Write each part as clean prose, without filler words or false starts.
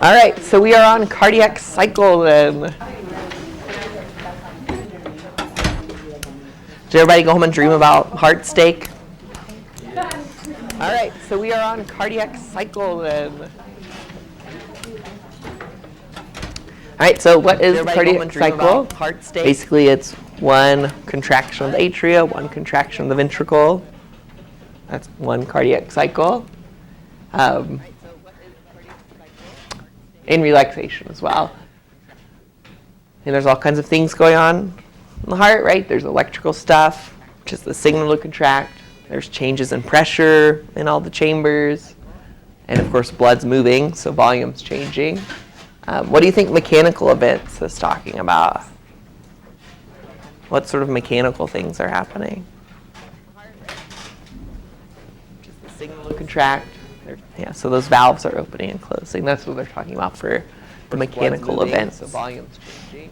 All right, so we are on cardiac cycle then. Did everybody go home and dream about heart steak? All right, so we are on cardiac cycle then. All right, so what is the cardiac cycle? Heart steak? Basically, it's one contraction of the atria, one contraction of the ventricle. That's one cardiac cycle. In relaxation as well. And there's all kinds of things going on in the heart, right? There's electrical stuff, which is the signal to contract. There's changes in pressure in all the chambers. And of course, blood's moving, so volume's changing. What do you think mechanical events is talking about? What sort of mechanical things are happening? Just the signal to contract. Yeah, so those valves are opening and closing. That's what they're talking about for the mechanical events. So volume's changing.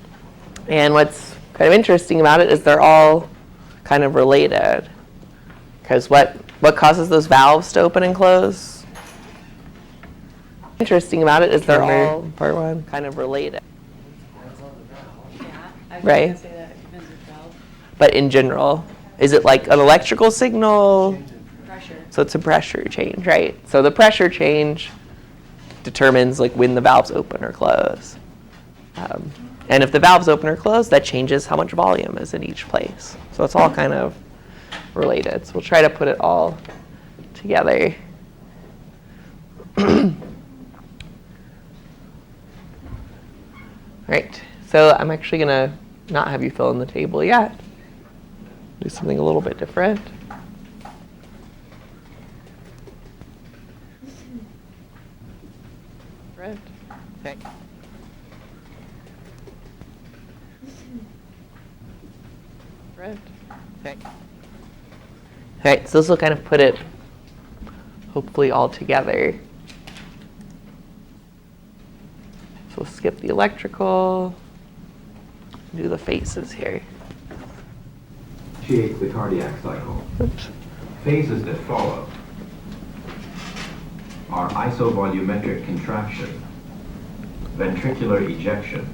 And what's kind of interesting about it is they're all kind of related. Because what causes those valves to open and close? Interesting about it is they're all, part one, kind of related. Right? But in general, is it like an electrical signal? So it's a pressure change, right? So the pressure change determines like when the valves open or close. And if the valves open or close, that changes how much volume is in each place. So it's all kind of related. So we'll try to put it all together. All right, so I'm actually gonna not have you fill in the table yet. Do something a little bit different. Okay. Okay, so this will kind of put it hopefully all together. So we'll skip the electrical, do the faces here. Initiate the cardiac cycle. Oops. Phases that follow are isovolumetric contraction, ventricular ejection,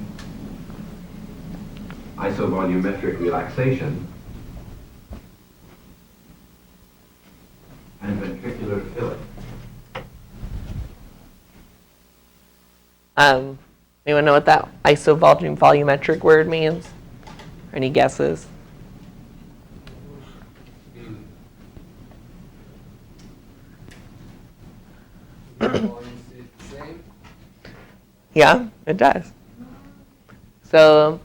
isovolumetric relaxation, and ventricular filling. Anyone know what that isovolumetric word means? Any guesses? Yeah, it does. So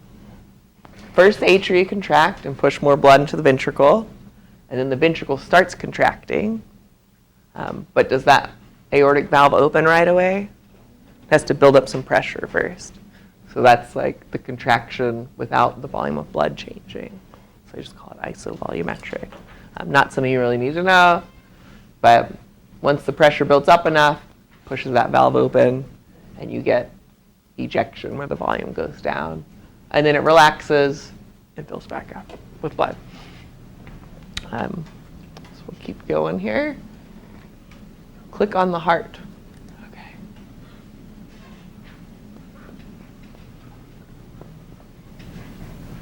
first the atria contract and push more blood into the ventricle, and then the ventricle starts contracting. But does that aortic valve open right away? It has to build up some pressure first. So that's like the contraction without the volume of blood changing. So I just call it isovolumetric. Not something you really need to know, but once the pressure builds up enough, pushes that valve open, and you get ejection where the volume goes down. And then it relaxes and fills back up with blood. So we'll keep going here. Click on the heart. Okay.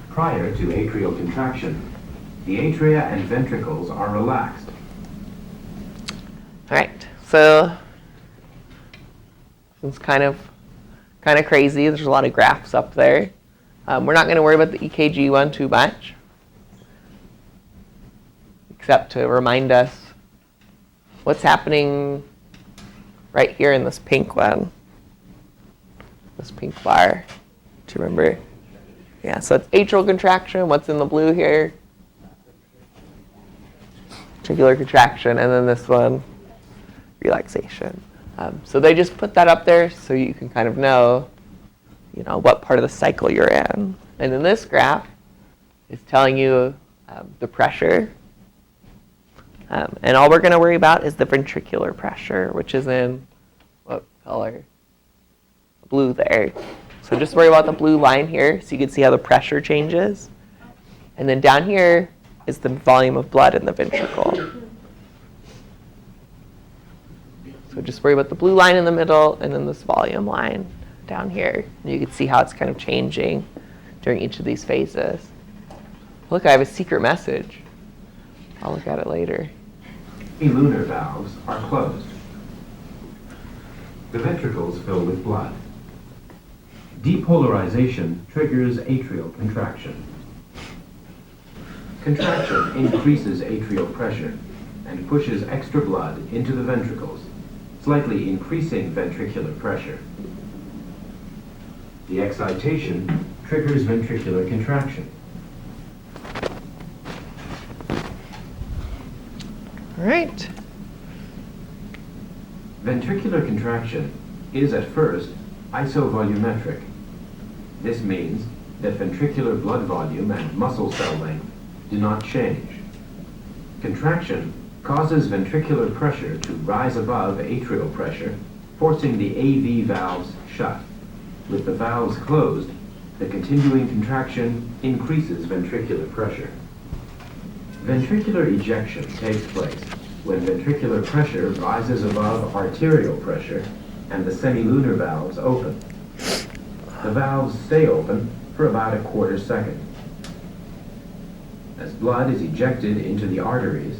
Prior to atrial contraction, the atria and ventricles are relaxed. All right, so it's kind of crazy. There's a lot of graphs up there. We're not going to worry about the EKG one too much, except to remind us what's happening right here in this pink one, this pink bar. Do you remember? Yeah, so it's atrial contraction. What's in the blue here? Ventricular contraction, and then this one, relaxation. So they just put that up there so you can kind of know, what part of the cycle you're in. And then this graph is telling you the pressure. And all we're going to worry about is the ventricular pressure, which is in what color? Blue there. So just worry about the blue line here so you can see how the pressure changes. And then down here is the volume of blood in the ventricle. So just worry about the blue line in the middle and then this volume line down here. And you can see how it's kind of changing during each of these phases. Look, I have a secret message. I'll look at it later. Lunar valves are closed. The ventricles fill with blood. Depolarization triggers atrial contraction. Contraction increases atrial pressure and pushes extra blood into the ventricles, slightly increasing ventricular pressure. The excitation triggers ventricular contraction. All right. Ventricular contraction is at first isovolumetric. This means that ventricular blood volume and muscle cell length do not change. Contraction causes ventricular pressure to rise above atrial pressure, forcing the AV valves shut. With the valves closed, the continuing contraction increases ventricular pressure. Ventricular ejection takes place when ventricular pressure rises above arterial pressure and the semilunar valves open. The valves stay open for about a quarter second. As blood is ejected into the arteries,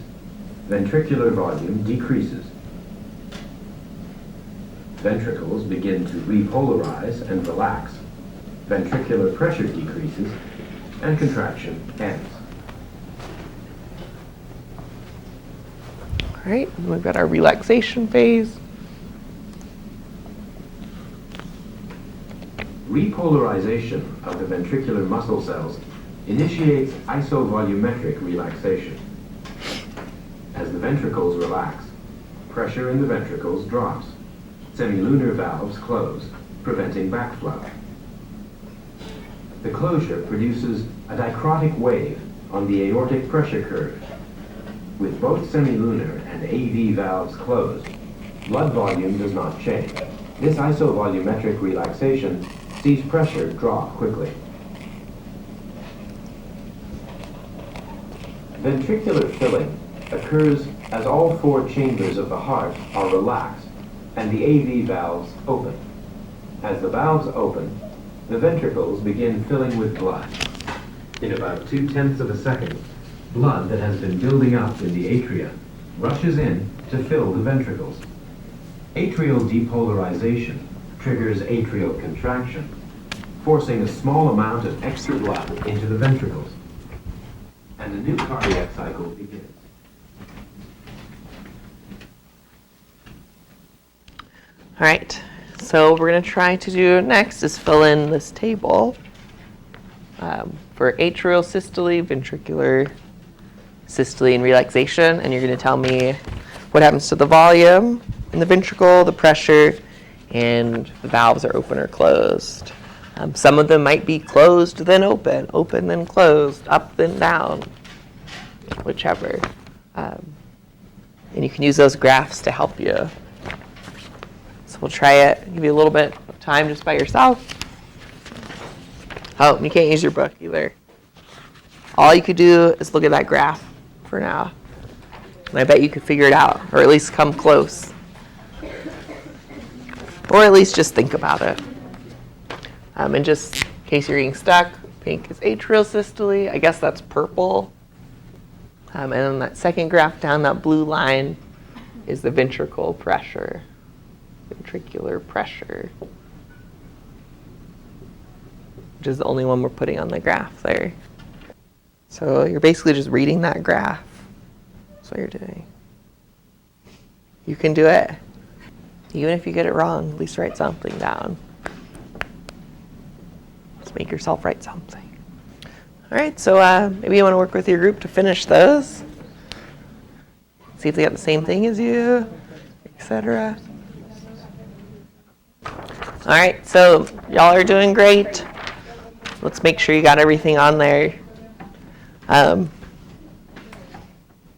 ventricular volume decreases. Ventricles begin to repolarize and relax. Ventricular pressure decreases and contraction ends. All right, and we've got our relaxation phase. Repolarization of the ventricular muscle cells initiates isovolumetric relaxation. As the ventricles relax, pressure in the ventricles drops. Semilunar valves close, preventing backflow. The closure produces a dichrotic wave on the aortic pressure curve. With both semilunar and AV valves closed, blood volume does not change. This isovolumetric relaxation sees pressure drop quickly. Ventricular filling occurs as all four chambers of the heart are relaxed and the AV valves open. As the valves open, the ventricles begin filling with blood. In about 0.2 of a second, blood that has been building up in the atria rushes in to fill the ventricles. Atrial depolarization triggers atrial contraction, forcing a small amount of extra blood into the ventricles. And a new cardiac cycle begins. All right, so what we're going to try to do next is fill in this table for atrial systole, ventricular systole, and relaxation. And you're going to tell me what happens to the volume in the ventricle, the pressure, and the valves are open or closed. Some of them might be closed, then open, open, then closed, up, then down, whichever. And you can use those graphs to help you. So we'll try it, give you a little bit of time just by yourself. Oh, and you can't use your book either. All you could do is look at that graph for now. And I bet you could figure it out, or at least come close. Or at least just think about it. And just in case you're getting stuck, pink is atrial systole. I guess that's purple. And then that second graph down, that blue line, is the ventricle pressure. Ventricular pressure. Which is the only one we're putting on the graph there. So you're basically just reading that graph. That's what you're doing. You can do it. Even if you get it wrong, at least write something down. Let's make yourself write something. All right, so maybe you want to work with your group to finish those. See if they got the same thing as you, etc. All right, so y'all are doing great. Let's make sure you got everything on there.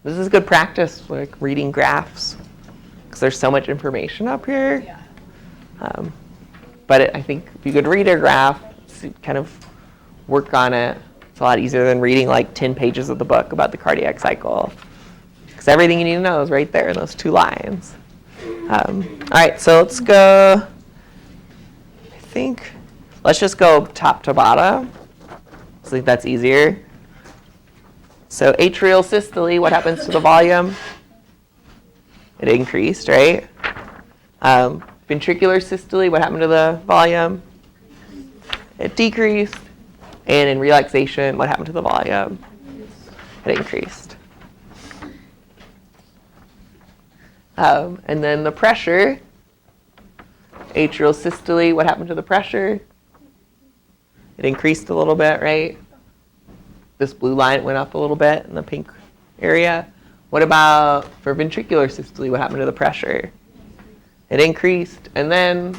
This is good practice, like reading graphs, because there's so much information up here. Yeah. But I think if you could read a graph, kind of work on it, it's a lot easier than reading like 10 pages of the book about the cardiac cycle. Because everything you need to know is right there in those 2 lines. All right, so let's go, let's just go top to bottom. I think that's easier. So atrial systole, what happens to the volume? It increased, right? Ventricular systole, what happened to the volume? It decreased. And in relaxation, what happened to the volume? It increased. And then the pressure, atrial systole, what happened to the pressure? It increased a little bit, right? This blue line went up a little bit in the pink area. What about for ventricular systole, what happened to the pressure? It increased and then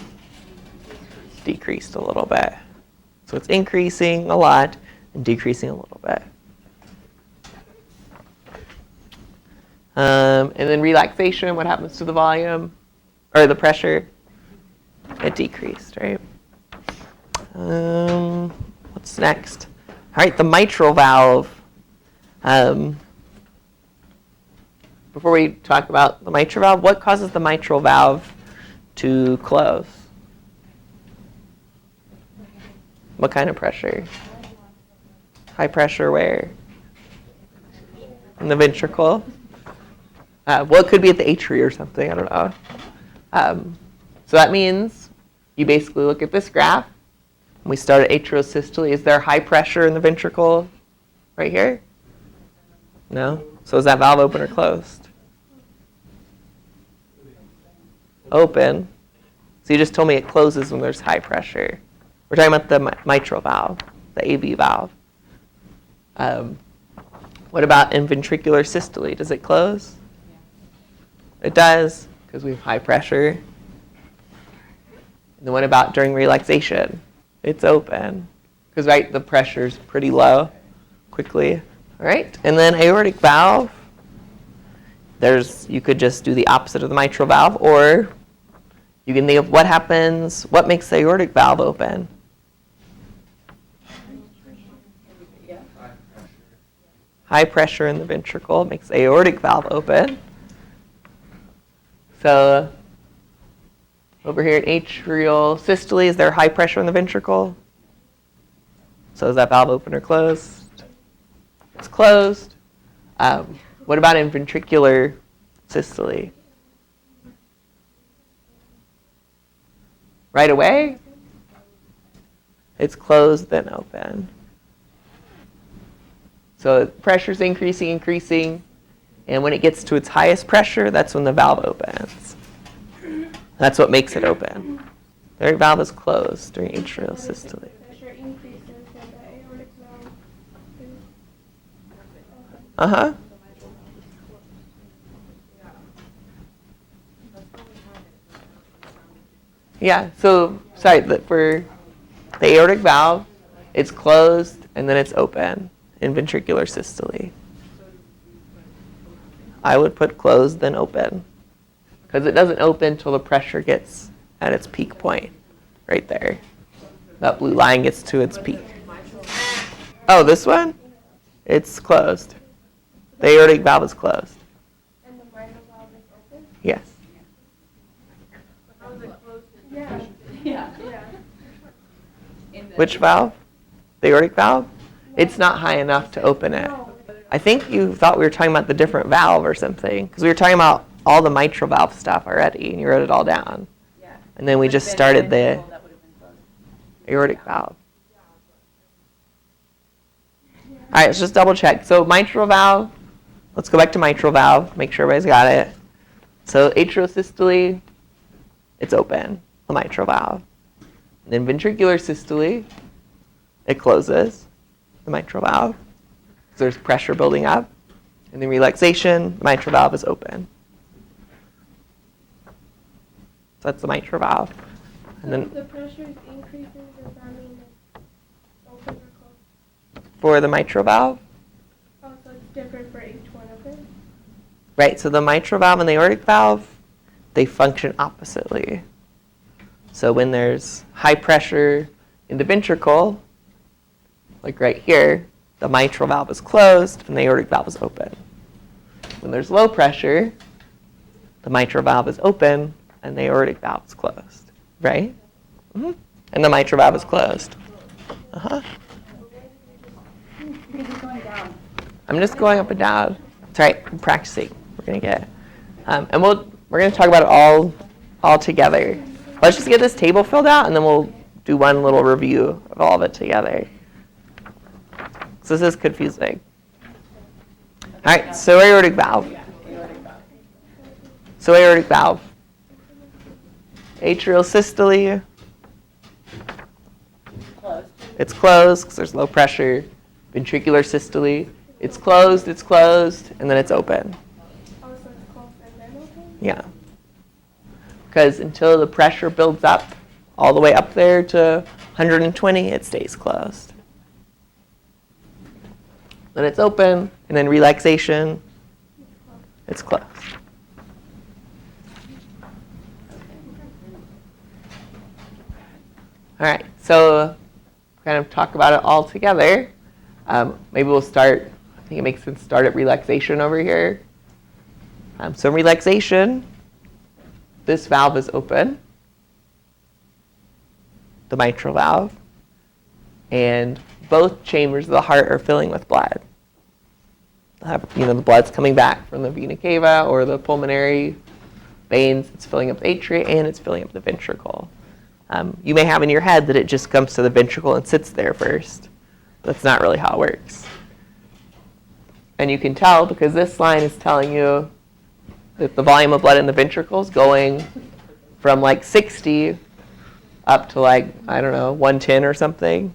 decreased a little bit. So it's increasing a lot and decreasing a little bit. And then relaxation, what happens to the volume or the pressure? It decreased, right? What's next? All right, the mitral valve. Before we talk about the mitral valve, what causes the mitral valve to close? What kind of pressure? High pressure where? In the ventricle? Well, it could be at the atria or something, I don't know. So that means you basically look at this graph. And we start at atrial systole. Is there high pressure in the ventricle right here? No? So is that valve open or closed? Open. So you just told me it closes when there's high pressure. We're talking about the mitral valve, the AV valve. What about in ventricular systole? Does it close? It does, because we have high pressure. And then what about during relaxation? It's open, because right, the pressure's pretty low quickly. All right, and then aortic valve. You could just do the opposite of the mitral valve, or you can think of what makes the aortic valve open? High pressure in the ventricle makes the aortic valve open. So over here at atrial systole, is there high pressure in the ventricle? So is that valve open or closed? It's closed. What about in ventricular systole? Right away? It's closed, then open. So pressure's increasing, and when it gets to its highest pressure, that's when the valve opens. That's what makes it open. The aortic valve is closed during atrial systole. Uh-huh. Yeah, so, sorry, for the aortic valve, it's closed and then it's open in ventricular systole. I would put closed, then open. Because it doesn't open until the pressure gets at its peak point, right there. That blue line gets to its peak. Oh, this one? It's closed. The aortic valve is closed. And the mitral valve is open? Yes. How is it closed? Yeah. Which valve? The aortic valve? It's not high enough to open it. I think you thought we were talking about the different valve or something, because we were talking about all the mitral valve stuff already, and you wrote it all down. Yeah. And then we just started the aortic valve. All right, let's just double check. So mitral valve, let's go back to mitral valve, make sure everybody's got it. So atrial systole, it's open, the mitral valve. And then ventricular systole, it closes, the mitral valve. So there's pressure building up. And then relaxation, the mitral valve is open. So that's the mitral valve. And then the pressure is increasing, does that mean it's open or closed? for the mitral valve, Oh, so it's different for each one of them? right, so the mitral valve and the aortic valve, they function oppositely. So when there's high pressure in the ventricle, like right here, the mitral valve is closed and the aortic valve is open. When there's low pressure, the mitral valve is open and the aortic valve is closed, right? And the mitral valve is closed. You're just going down. I'm just going up and down. That's right, I'm practicing. We're gonna get, and we're gonna talk about it all together. Let's just get this table filled out, and then we'll do one little review of all of it together. So this is confusing. All right, so aortic valve. So aortic valve. Atrial systole. Closed. It's closed because there's low pressure. Ventricular systole. It's closed, and then it's open. Oh, so it's closed and then open? Yeah. Because until the pressure builds up all the way up there to 120, it stays closed. Then it's open, and then relaxation, it's closed. All right, so kind of talk about it all together. Maybe we'll start, I think it makes sense to start at relaxation over here. So in relaxation, this valve is open, the mitral valve, and both chambers of the heart are filling with blood. The blood's coming back from the vena cava or the pulmonary veins. It's filling up the atria and it's filling up the ventricle. You may have in your head that it just comes to the ventricle and sits there first. That's not really how it works. And you can tell because this line is telling you that the volume of blood in the ventricle is going from like 60 up to like, I don't know, 110 or something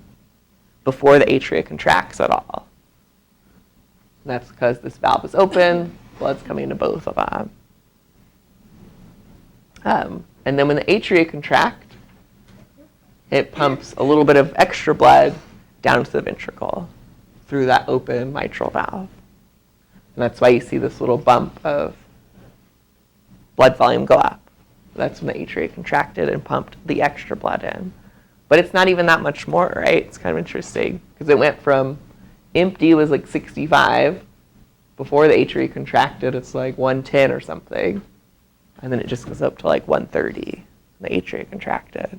before the atria contracts at all. And that's because this valve is open, blood's coming into both of them. And then when the atria contract, it pumps a little bit of extra blood down to the ventricle through that open mitral valve. And that's why you see this little bump of blood volume go up. That's when the atria contracted and pumped the extra blood in. But it's not even that much more, right? It's kind of interesting because it went from empty was like 65. Before the atria contracted, it's like 110 or something. And then it just goes up to like 130. The atria contracted.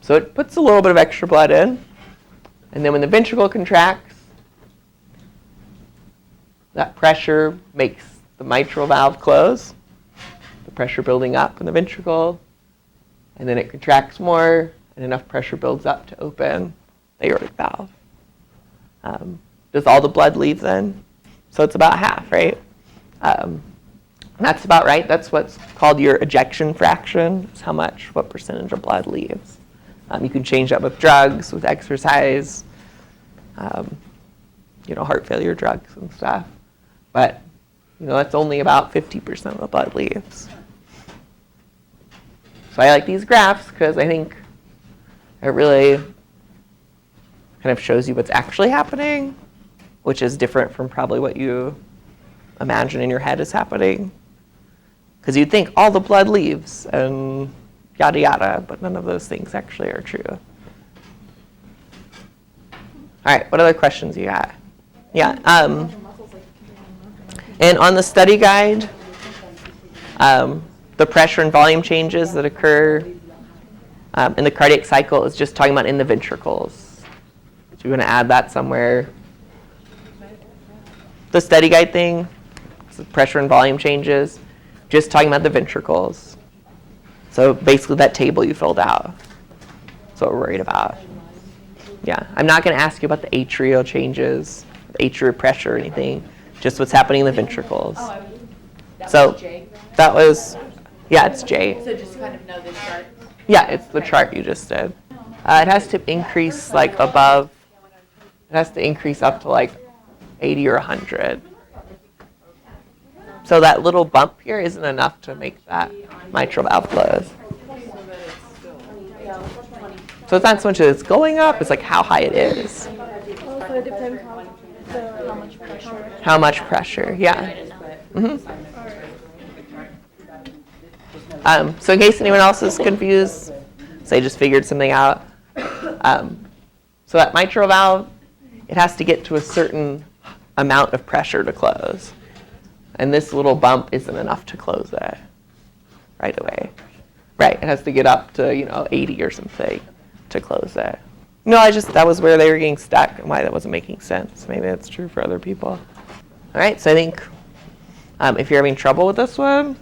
So it puts a little bit of extra blood in. And then when the ventricle contracts, that pressure makes the mitral valve close. The pressure building up in the ventricle. And then it contracts more, and enough pressure builds up to open the aortic valve. Does all the blood leave then? So it's about half, right? That's about right. That's what's called your ejection fraction. It's what percentage of blood leaves. You can change that with drugs, with exercise, heart failure drugs and stuff. But, that's only about 50% of the blood leaves. So I like these graphs because I think it really kind of shows you what's actually happening, which is different from probably what you imagine in your head is happening. Because you'd think all the blood leaves and yada yada, but none of those things actually are true. All right, what other questions you got? Yeah. And on the study guide, the pressure and volume changes that occur in the cardiac cycle is just talking about in the ventricles. So you're going to add that somewhere. The study guide thing, so pressure and volume changes, just talking about the ventricles. So basically that table you filled out. That's what we're worried about. Yeah, I'm not going to ask you about the atrial changes, the atrial pressure or anything, just what's happening in the ventricles. So that was, yeah, it's J. So just kind of know the chart. Yeah, it's the chart you just did. It has to increase like above, it has to increase up to like 80 or 100. So that little bump here isn't enough to make that mitral valve close. So it's not so much that it's going up, it's like how high it is. Also, it depends how much pressure. How much pressure, yeah. So in case anyone else is confused, say just figured something out. So that mitral valve, it has to get to a certain amount of pressure to close. And this little bump isn't enough to close it right away. Right, it has to get up to, 80 or something to close it. No, that was where they were getting stuck and why that wasn't making sense. Maybe that's true for other people. All right, so I think if you're having trouble with this one,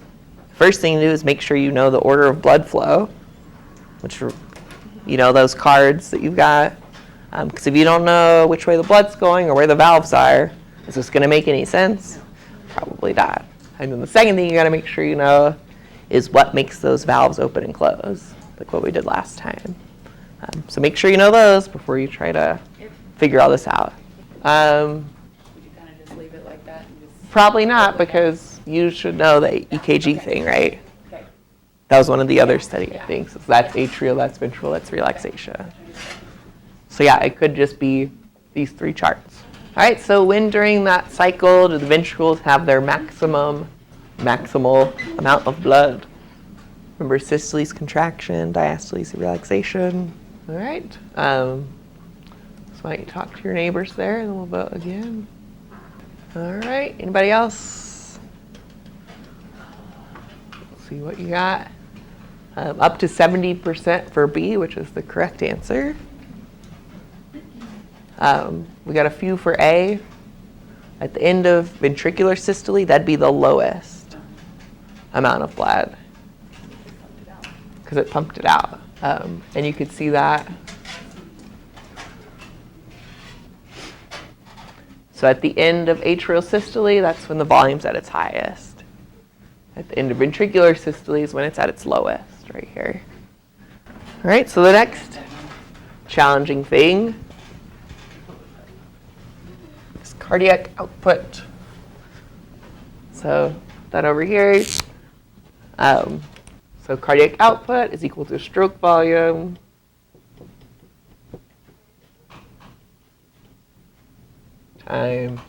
first thing to do is make sure you know the order of blood flow, which are, those cards that you've got. Because if you don't know which way the blood's going or where the valves are, is this going to make any sense? Probably not. And then the second thing you got to make sure you know is what makes those valves open and close, like what we did last time. So make sure you know those before you try to figure all this out. Would you kind of just leave it like that? And just Probably not, because you should know the EKG thing, right? Okay. That was one of the other study things. So that's atrial, that's ventral, that's relaxation. So yeah, it could just be these three charts. All right, so when during that cycle do the ventricles have their maximal amount of blood? Remember, systole is contraction, diastole is relaxation. All right. So why don't you talk to your neighbors there, and then we'll vote again. All right. Anybody else? Let's see what you got. Up to 70% for B, which is the correct answer. We got a few for A. At the end of ventricular systole, that'd be the lowest amount of blood because it pumped it out. And you could see that. So at the end of atrial systole, that's when the volume's at its highest. At the end of ventricular systole is when it's at its lowest, right here. All right, so the next challenging thing is cardiac output. So that over here. So cardiac output is equal to stroke volume times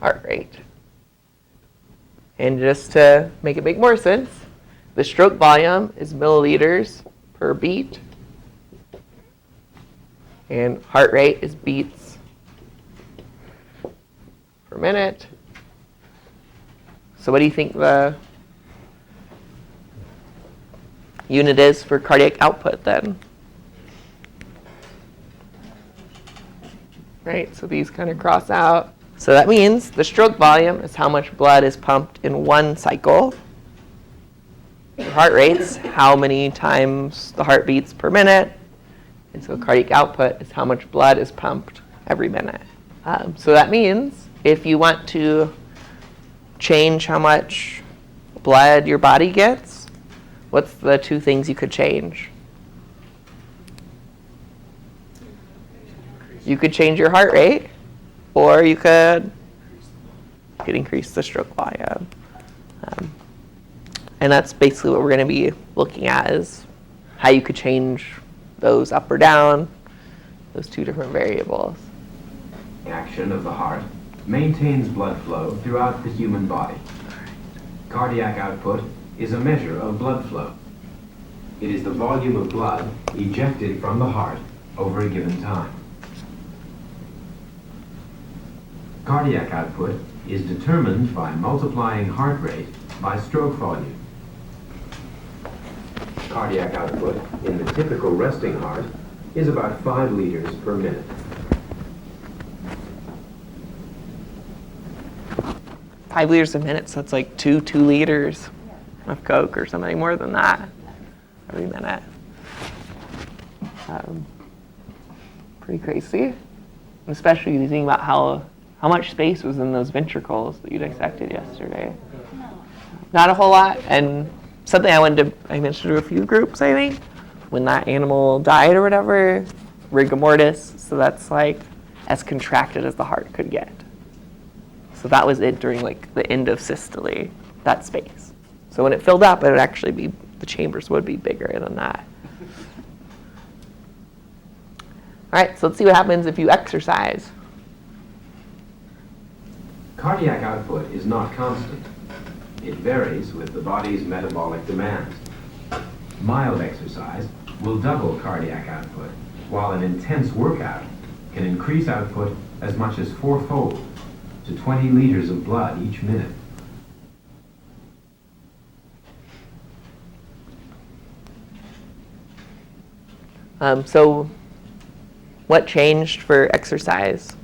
heart rate. And just to make it make more sense, the stroke volume is milliliters per beat, and heart rate is beats per minute. So what do you think the unit is for cardiac output then? Right, so these kind of cross out. So that means the stroke volume is how much blood is pumped in one cycle. The heart rate's how many times the heart beats per minute. And so cardiac output is how much blood is pumped every minute. So that means if you want to change how much blood your body gets, what's the two things you could change? You could change your heart rate, or you could increase the stroke volume. And that's basically what we're going to be looking at, is how you could change those up or down, those two different variables. Action of the heart maintains blood flow throughout the human body. Cardiac output is a measure of blood flow. It is the volume of blood ejected from the heart over a given time. Cardiac output is determined by multiplying heart rate by stroke volume. Cardiac output in the typical resting heart is about 5 liters per minute. 5 liters a minute, so it's like 2 liters of Coke or something more than that every minute. Pretty crazy. Especially if you think about how much space was in those ventricles that you dissected yesterday. Not a whole lot. And something I mentioned to a few groups, I think, when that animal died or whatever, rigor mortis, so that's like as contracted as the heart could get. So that was it during like the end of systole, that space. So when it filled up, it would actually be, the chambers would be bigger than that. All right, so let's see what happens if you exercise. Cardiac output is not constant. It varies with the body's metabolic demands. Mild exercise will double cardiac output, while an intense workout can increase output as much as 4-fold to 20 liters of blood each minute. So what changed for exercise?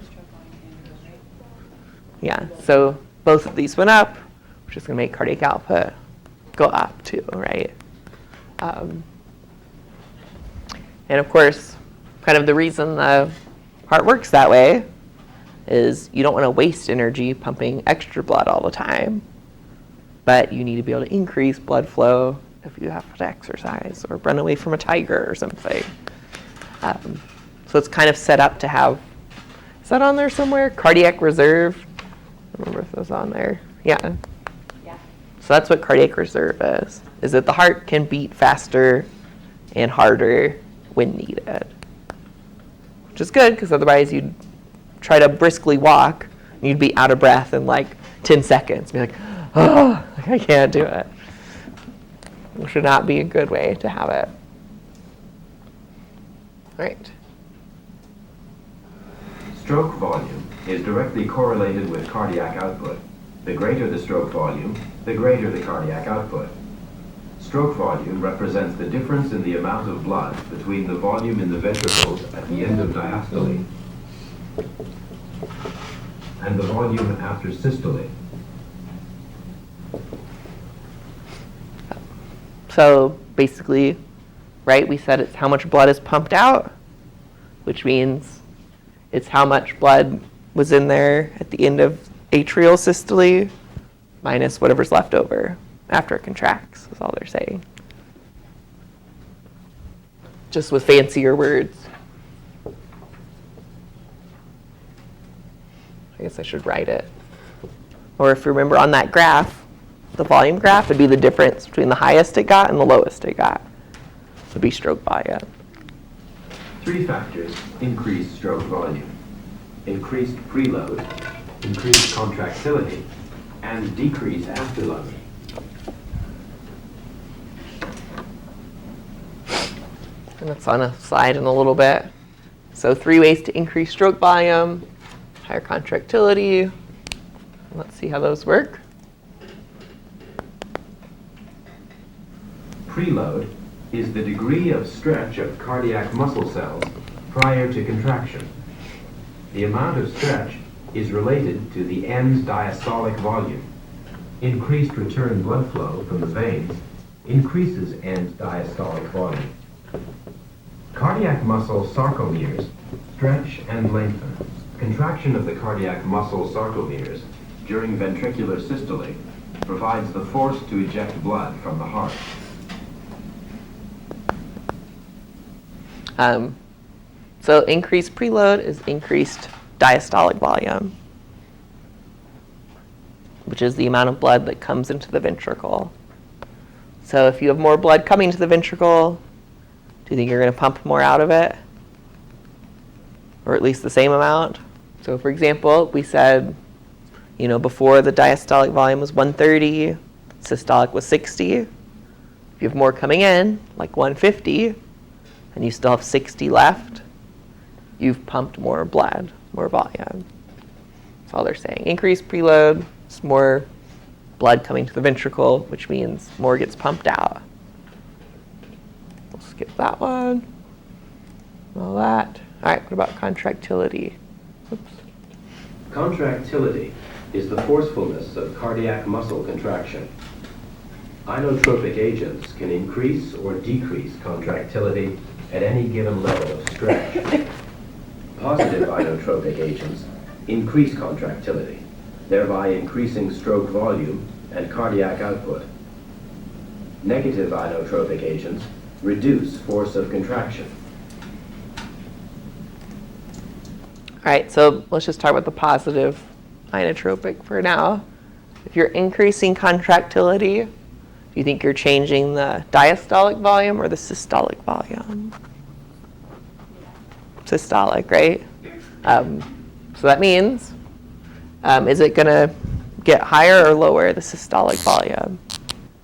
Stroke volume and rate. Yeah, so both of these went up, which is going to make cardiac output go up too, right? And of course, kind of the reason the heart works that way is you don't want to waste energy pumping extra blood all the time, but you need to be able to increase blood flow if you have to exercise or run away from a tiger or something. So it's kind of set up to have, is that on there somewhere? Cardiac reserve. I don't remember if it was on there. Yeah. Yeah. So that's what cardiac reserve is that the heart can beat faster and harder when needed. Which is good, because otherwise you'd try to briskly walk, and you'd be out of breath in like 10 seconds. Be like, oh, I can't do it. Which would not be a good way to have it. All right. Stroke volume is directly correlated with cardiac output. The greater the stroke volume, the greater the cardiac output. Stroke volume represents the difference in the amount of blood between the volume in the ventricles at the end of diastole and the volume after systole. So basically, right, we said it's how much blood is pumped out, which means it's how much blood was in there at the end of atrial systole minus whatever's left over after it contracts, is all they're saying. Just with fancier words. I guess I should write it. Or if you remember on that graph, the volume graph would be the difference between the highest it got and the lowest it got. Would be stroke volume. 3 factors increase stroke volume: increased preload, increased contractility, and decreased afterload. And that's on a slide in a little bit. So 3 ways to increase stroke volume: higher contractility. Let's see how those work. Preload is the degree of stretch of cardiac muscle cells prior to contraction. The amount of stretch is related to the end diastolic volume. Increased return blood flow from the veins increases end diastolic volume. Cardiac muscle sarcomeres stretch and lengthen. Contraction of the cardiac muscle sarcomeres during ventricular systole provides the force to eject blood from the heart. So increased preload is increased diastolic volume, which is the amount of blood that comes into the ventricle. So if you have more blood coming to the ventricle, do you think you're going to pump more out of it? Or at least the same amount? So for example, we said, before the diastolic volume was 130, systolic was 60. If you have more coming in, like 150, and you still have 60 left, you've pumped more blood, more volume. That's all they're saying. Increased preload is more blood coming to the ventricle, which means more gets pumped out. We'll skip that one. All that. All right, what about contractility? Oops. Contractility is the forcefulness of cardiac muscle contraction. Inotropic agents can increase or decrease contractility at any given level of stretch. Positive inotropic agents increase contractility, thereby increasing stroke volume and cardiac output. Negative inotropic agents reduce force of contraction. All right, so let's just talk about the positive inotropic for now. If you're increasing contractility, do you think you're changing the diastolic volume or the systolic volume? Systolic, right? So that means, is it going to get higher or lower, the systolic volume?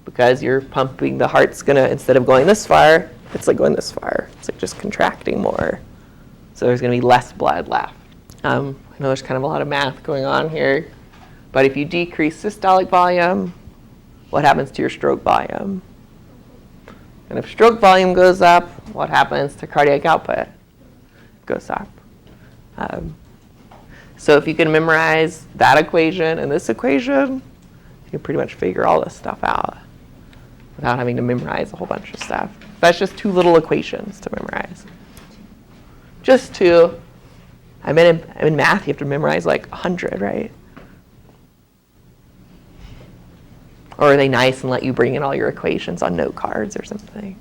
Because you're pumping, the heart's going to, instead of going this far, it's like going this far. It's like just contracting more. So there's going to be less blood left. I know there's kind of a lot of math going on here, but if you decrease systolic volume, what happens to your stroke volume? And if stroke volume goes up, what happens to cardiac output? It goes up. So if you can memorize that equation and this equation, you can pretty much figure all this stuff out without having to memorize a whole bunch of stuff. That's just 2 little equations to memorize. Just 2. I'm in math, you have to memorize like 100, right? Or are they nice and let you bring in all your equations on note cards or something?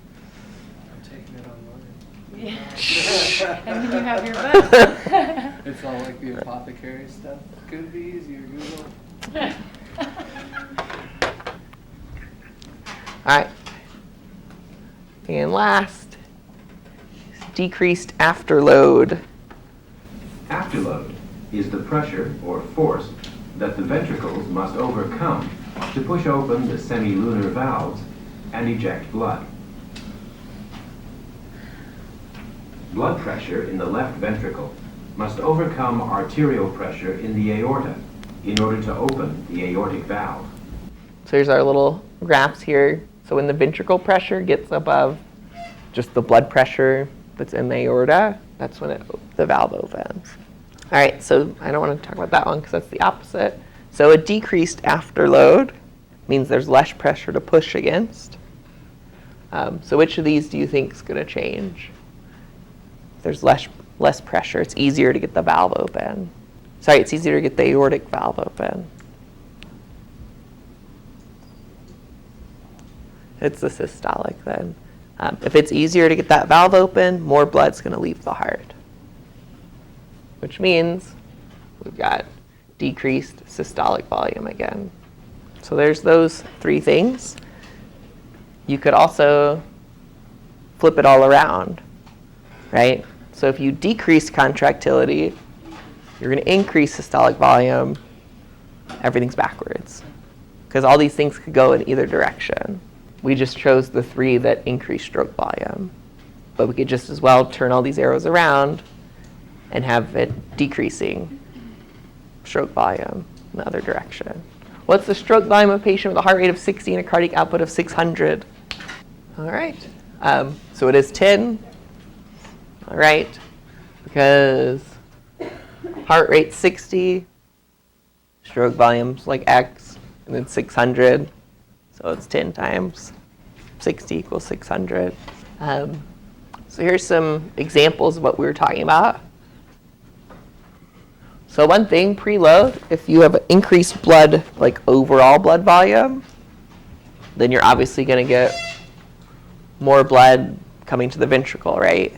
I'm taking it online. Yeah. And then you have your book. It's all like the apothecary stuff. Could be easier, Google. All right. And last, decreased afterload. Afterload is the pressure or force that the ventricles must overcome to push open the semilunar valves and eject blood. Blood pressure in the left ventricle must overcome arterial pressure in the aorta in order to open the aortic valve. So here's our little graphs here. So when the ventricle pressure gets above just the blood pressure that's in the aorta, that's when the valve opens. All right, so I don't want to talk about that one because that's the opposite. So a decreased afterload means there's less pressure to push against. So which of these do you think is going to change? There's less pressure. It's easier to get the valve open. Sorry, it's easier to get the aortic valve open. It's the systolic then. If it's easier to get that valve open, more blood's going to leave the heart, which means we've got decreased systolic volume again. So there's those 3 things. You could also flip it all around, right? So if you decrease contractility, you're going to increase systolic volume. Everything's backwards because all these things could go in either direction. We just chose the 3 that increase stroke volume, but we could just as well turn all these arrows around and have it decreasing stroke volume in the other direction. What's the stroke volume of a patient with a heart rate of 60 and a cardiac output of 600? All right, so it is 10. All right, because heart rate 60, stroke volume's like X, and then 600. So it's 10 times 60 equals 600. So here's some examples of what we were talking about. So one thing, preload, if you have increased blood, like overall blood volume, then you're obviously going to get more blood coming to the ventricle, right?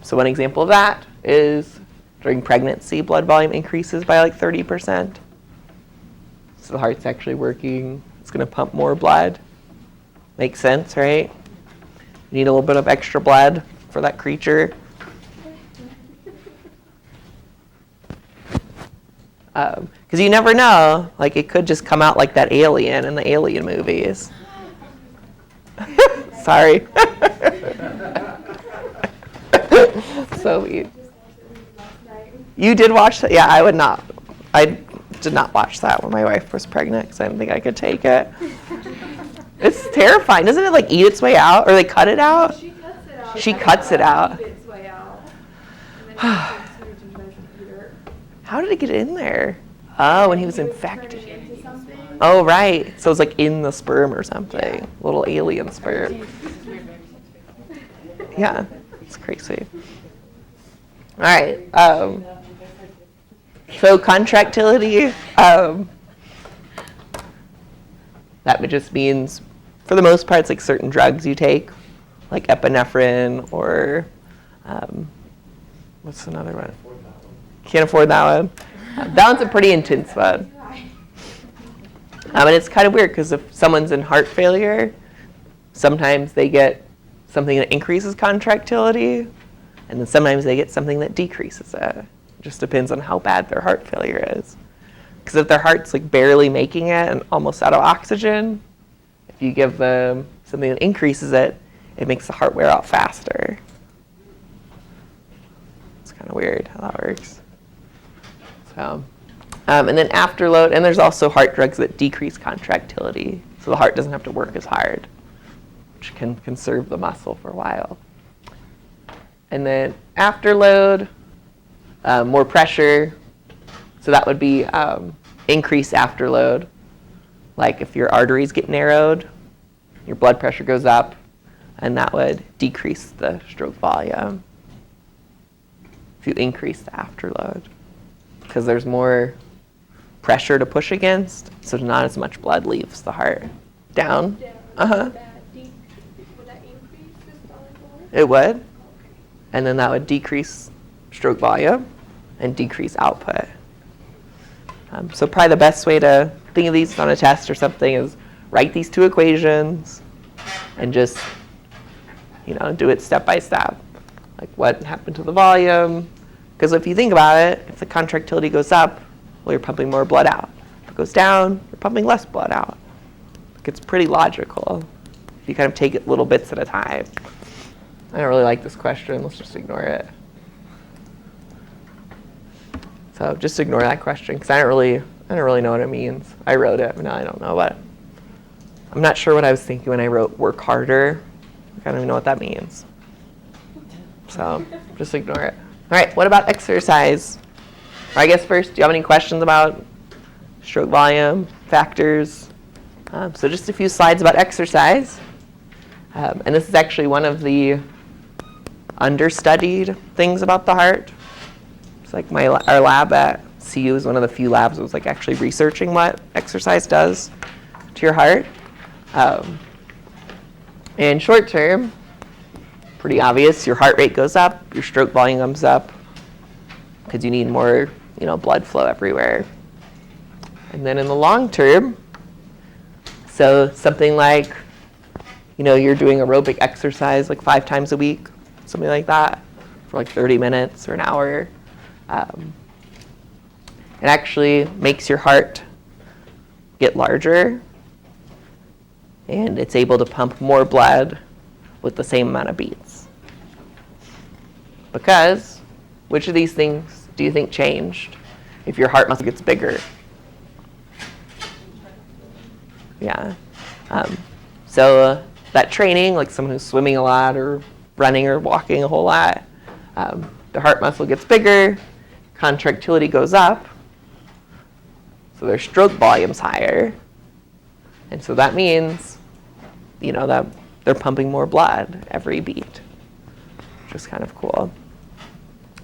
So one example of that is during pregnancy, blood volume increases by like 30%. So the heart's actually working. It's going to pump more blood. Makes sense, right? You need a little bit of extra blood for that creature. Because you never know. Like, it could just come out like that alien in the Alien movies. Sorry. So you did watch that? Yeah, I would not. I did not watch that when my wife was pregnant because I didn't think I could take it. It's terrifying. Doesn't it like eat its way out, or they cut it out? She cuts it out. She cuts it out. Eat its way out. And then she turns into eater. How did it get in there? Oh, when he was infected. Turn it into something. Oh, right. So it's like in the sperm or something. Little alien sperm. Yeah, it's crazy. All right. So contractility, that just means, for the most part, it's like certain drugs you take, like epinephrine or, what's another one? Can't afford that one. That one's a pretty intense one. And it's kind of weird because if someone's in heart failure, sometimes they get something that increases contractility, and then sometimes they get something that decreases it. It just depends on how bad their heart failure is. Because if their heart's like barely making it and almost out of oxygen, if you give them something that increases it, it makes the heart wear out faster. It's kind of weird how that works. So, and then afterload, and there's also heart drugs that decrease contractility, so the heart doesn't have to work as hard, which can conserve the muscle for a while. And then afterload, more pressure. So that would be increased afterload. Like if your arteries get narrowed, your blood pressure goes up, and that would decrease the stroke volume if you increase the afterload, because there's more pressure to push against, so not as much blood leaves the heart. Down? Uh-huh. Would that increase systolic volume? It would. And then that would decrease stroke volume and decrease output. So probably the best way to think of these on a test or something is write these two equations and just, do it step by step. Like what happened to the volume? Because if you think about it, if the contractility goes up, well, you're pumping more blood out. If it goes down, you're pumping less blood out. Like it's pretty logical. You kind of take it little bits at a time. I don't really like this question. Let's just ignore it. So just ignore that question because I don't really know what it means. I wrote it, but now I don't know what. I'm not sure what I was thinking when I wrote work harder. I don't even know what that means. So just ignore it. All right, what about exercise? Or I guess first, do you have any questions about stroke volume, factors? So just a few slides about exercise. And this is actually one of the understudied things about the heart. It's like our lab at CU is one of the few labs that was like actually researching what exercise does to your heart. In short term, pretty obvious, your heart rate goes up, your stroke volume comes up because you need more, blood flow everywhere. And then in the long term, so something like, you're doing aerobic exercise like 5 times a week, something like that, for like 30 minutes or an hour. It actually makes your heart get larger, and it's able to pump more blood with the same amount of beats. Because, which of these things do you think changed if your heart muscle gets bigger? Yeah. So that training, like someone who's swimming a lot or running or walking a whole lot, the heart muscle gets bigger, contractility goes up, so their stroke volume's higher. And so that means, that they're pumping more blood every beat, which is kind of cool.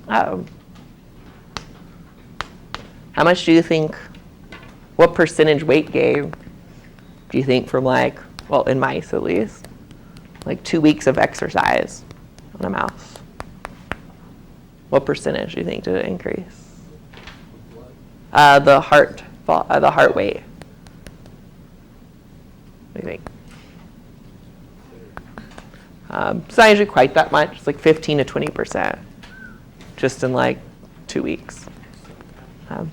How much do you think, what percentage weight gain do you think from in mice at least, 2 weeks of exercise on a mouse? What percentage do you think did it increase? The heart weight. What do you think? It's not usually quite that much. It's like 15 to 20%, just in 2 weeks.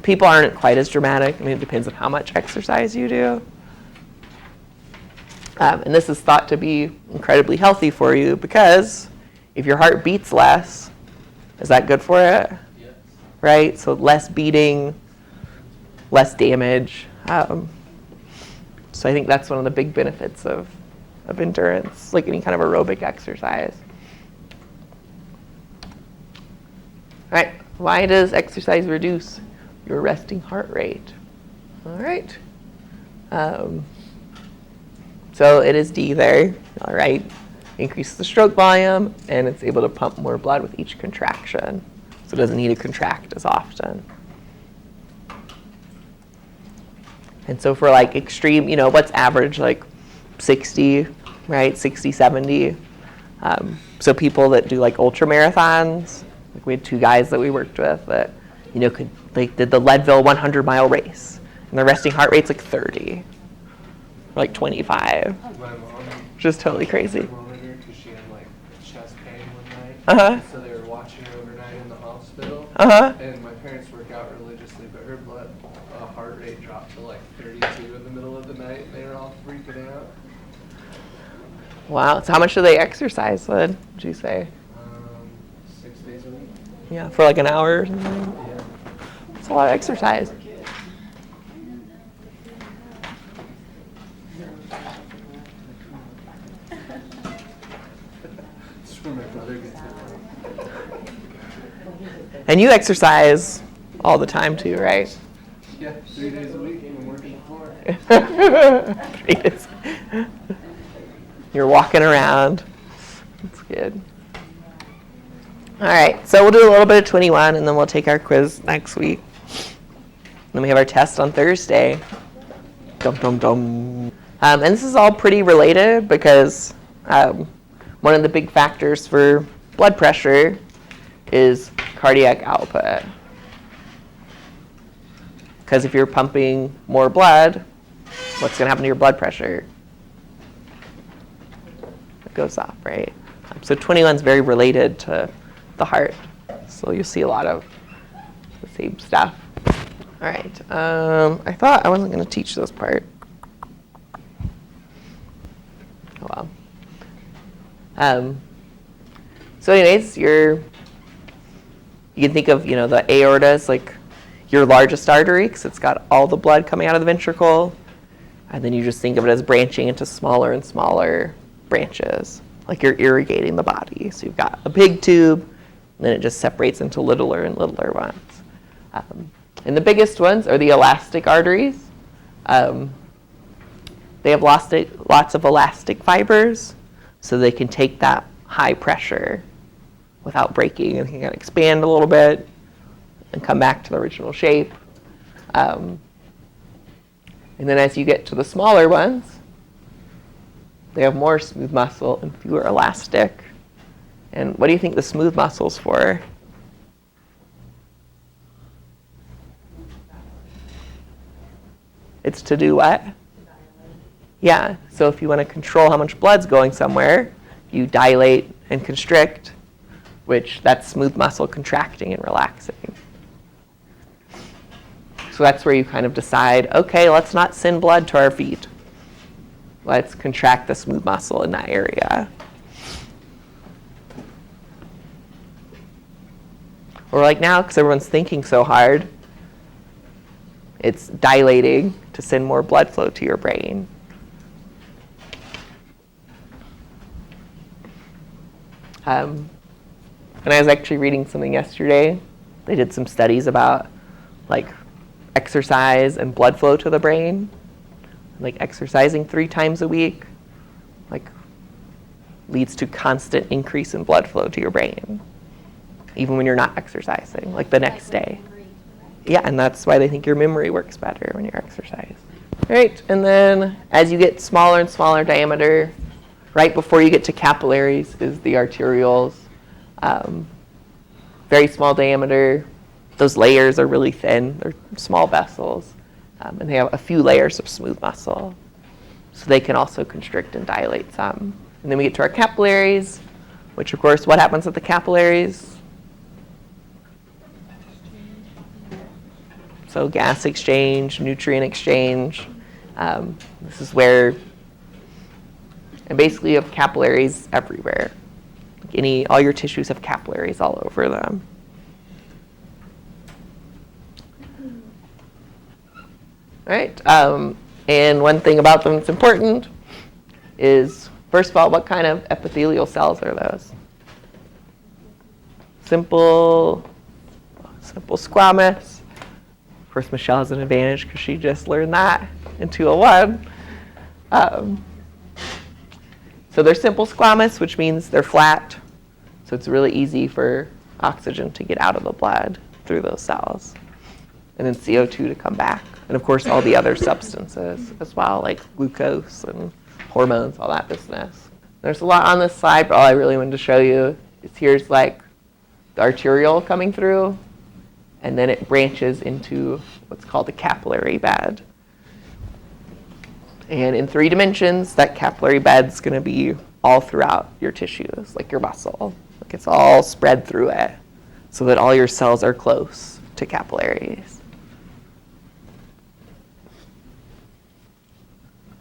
People aren't quite as dramatic. I mean, it depends on how much exercise you do. And this is thought to be incredibly healthy for you because if your heart beats less, is that good for it? Yes. Right? So less beating, less damage. So I think that's one of the big benefits of endurance, like any kind of aerobic exercise. All right, why does exercise reduce your resting heart rate? All right. So it is D there, all right. Increases the stroke volume, and it's able to pump more blood with each contraction. So it doesn't need to contract as often. And so for extreme, what's average, 60, right? 60, 70. So people that do ultra marathons, we had 2 guys that we worked with that, did the Leadville 100-mile race. And their resting heart rate's 30, or 25. My mom Just totally crazy. thermometer because she had chest pain one night. Uh-huh. So they were watching her overnight in the hospital. Uh-huh. And my parents work out religiously, but her heart rate dropped to 32 in the middle of the night. And they were all freaking out. Wow. So how much do they exercise then, would you say? 6 days a week. Yeah, for an hour or something? Yeah. It's a lot of exercise. when my brother gets it. And you exercise all the time too, right? Yeah, 3 days a week. I'm working the floor. 3 days. You're walking around. That's good. All right, so we'll do a little bit of 21, and then we'll take our quiz next week. Then we have our test on Thursday. Dum, dum, dum. And this is all pretty related because one of the big factors for blood pressure is cardiac output. Because if you're pumping more blood, what's going to happen to your blood pressure? It goes up, right? So 21 is very related to the heart. So you'll see a lot of the same stuff. All right. I thought I wasn't going to teach this part. Oh well. So anyways, you can think of, the aorta as like your largest artery because it's got all the blood coming out of the ventricle. And then you just think of it as branching into smaller and smaller branches, like you're irrigating the body. So you've got a big tube, and then it just separates into littler and littler ones. And the biggest ones are the elastic arteries. They have lots of elastic fibers, so they can take that high pressure without breaking, and can kind of expand a little bit and come back to the original shape. And then as you get to the smaller ones, they have more smooth muscle and fewer elastic. And what do you think the smooth muscle's for? It's to do what? Yeah, so if you want to control how much blood's going somewhere, you dilate and constrict, which that's smooth muscle contracting and relaxing. So that's where you kind of decide, okay, let's not send blood to our feet. Let's contract the smooth muscle in that area. Or like now, because everyone's thinking so hard, it's dilating to send more blood flow to your brain. And I was actually reading something yesterday. They did some studies about like exercise and blood flow to the brain. Like exercising 3 times a week, like leads to constant increase in blood flow to your brain, even when you're not exercising, like the next day. Yeah, and that's why they think your memory works better when you're exercising. All right, and then as you get smaller and smaller diameter, right before you get to capillaries is the arterioles. Very small diameter. Those layers are really thin. They're small vessels. And they have a few layers of smooth muscle. So they can also constrict and dilate some. And then we get to our capillaries, which of course, what happens at the capillaries? So gas exchange, nutrient exchange. This is where, and basically you have capillaries everywhere. Like all your tissues have capillaries all over them. All right, and one thing about them that's important is, first of all, what kind of epithelial cells are those? Simple squamous. Of course, Michelle has an advantage because she just learned that in 201. So they're simple squamous, which means they're flat. So it's really easy for oxygen to get out of the blood through those cells. And then CO2 to come back. And of course, all the other substances as well, like glucose and hormones, all that business. There's a lot on this slide, but all I really wanted to show you is here's like the arteriole coming through, and then it branches into what's called the capillary bed. And in 3 dimensions, that capillary bed's going to be all throughout your tissues, like your muscle. Like it's all spread through it so that all your cells are close to capillaries.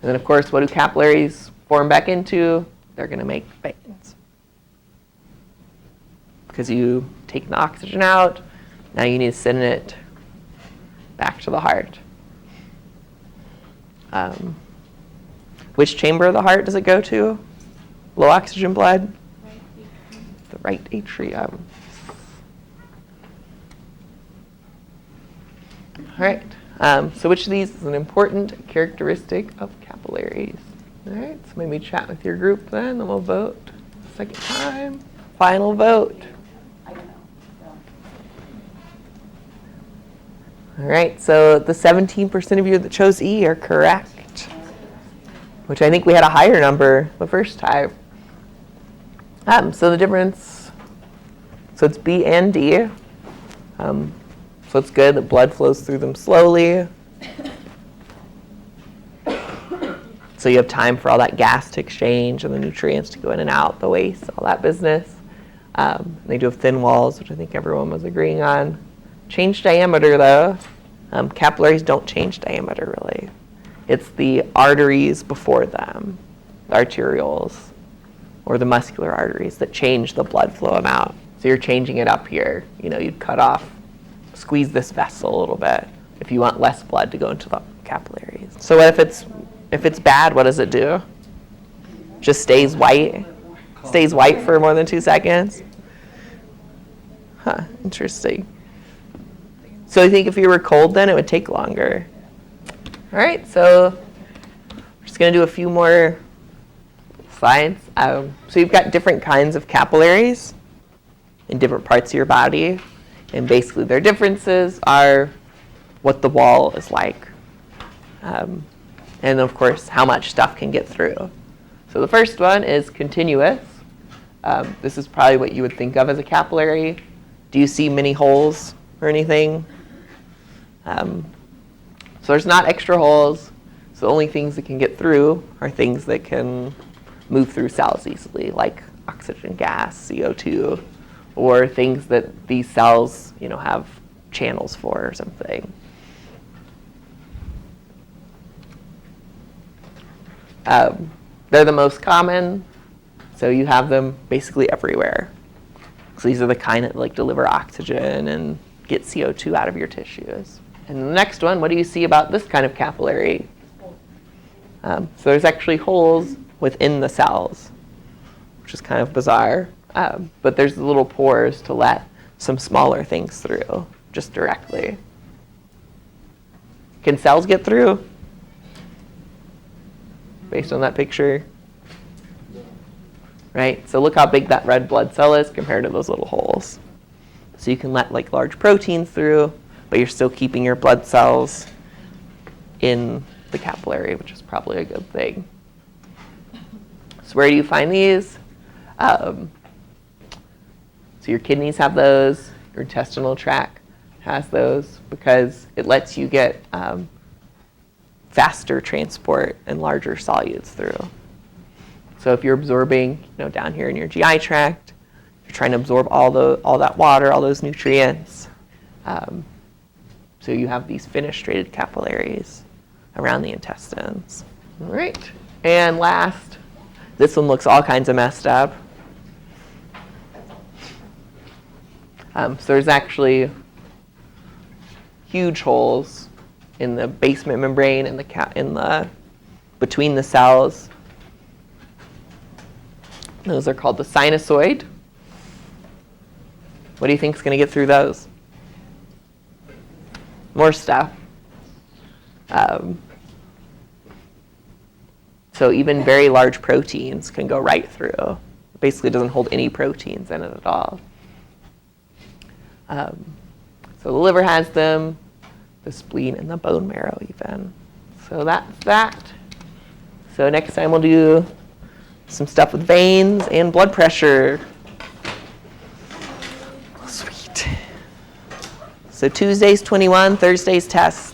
And then, of course, what do capillaries form back into? They're going to make veins. Because you take the oxygen out, now you need to send it back to the heart. Which chamber of the heart does it go to? Low oxygen blood? right atrium. All right, so which of these is an important characteristic of capillaries? All right, so maybe chat with your group then we'll vote a second time. Final vote. I don't know, so. All right, so the 17% of you that chose E are correct, which I think we had a higher number the first time. So the difference, so it's B and D. So it's good that blood flows through them slowly. So you have time for all that gas to exchange and the nutrients to go in and out, the waste, all that business. They do have thin walls, which I think everyone was agreeing on. Change diameter, though. Capillaries don't change diameter, really. It's the arteries before them, the arterioles, or the muscular arteries that change the blood flow amount. So you're changing it up here. You know, you'd cut off, squeeze this vessel a little bit if you want less blood to go into the capillaries. So what if it's bad, what does it do? Just stays white? Stays white for more than 2 seconds? Huh, interesting. So I think if you were cold then, it would take longer. All right, so we're just going to do a few more slides. So you've got different kinds of capillaries in different parts of your body. And basically their differences are what the wall is like. And of course, how much stuff can get through. So the first one is continuous. This is probably what you would think of as a capillary. Do you see many holes or anything? So there's not extra holes. So the only things that can get through are things that can move through cells easily, like oxygen gas, CO2, or things that these cells, you know, have channels for or something. They're the most common, so you have them basically everywhere. So these are the kind that like deliver oxygen and get CO2 out of your tissues. And the next one, what do you see about this kind of capillary? So there's actually holes within the cells, which is kind of bizarre. But there's little pores to let some smaller things through, just directly. Can cells get through? Based on that picture? Right? So look how big that red blood cell is compared to those little holes. So you can let like large proteins through, but you're still keeping your blood cells in the capillary, which is probably a good thing. So where do you find these? So your kidneys have those, your intestinal tract has those, because it lets you get faster transport and larger solutes through. So if you're absorbing, you know, down here in your GI tract, you're trying to absorb all that water, all those nutrients. So you have these fenestrated capillaries around the intestines. All right, and last, this one looks all kinds of messed up. So there's actually huge holes in the basement membrane and between the cells. Those are called the sinusoid. What do you think is going to get through those? More stuff. So even very large proteins can go right through. It basically doesn't hold any proteins in it at all. So the liver has them, the spleen, and the bone marrow even. So that's that. So next time we'll do some stuff with veins and blood pressure. Sweet. So Tuesday's 21, Thursday's test.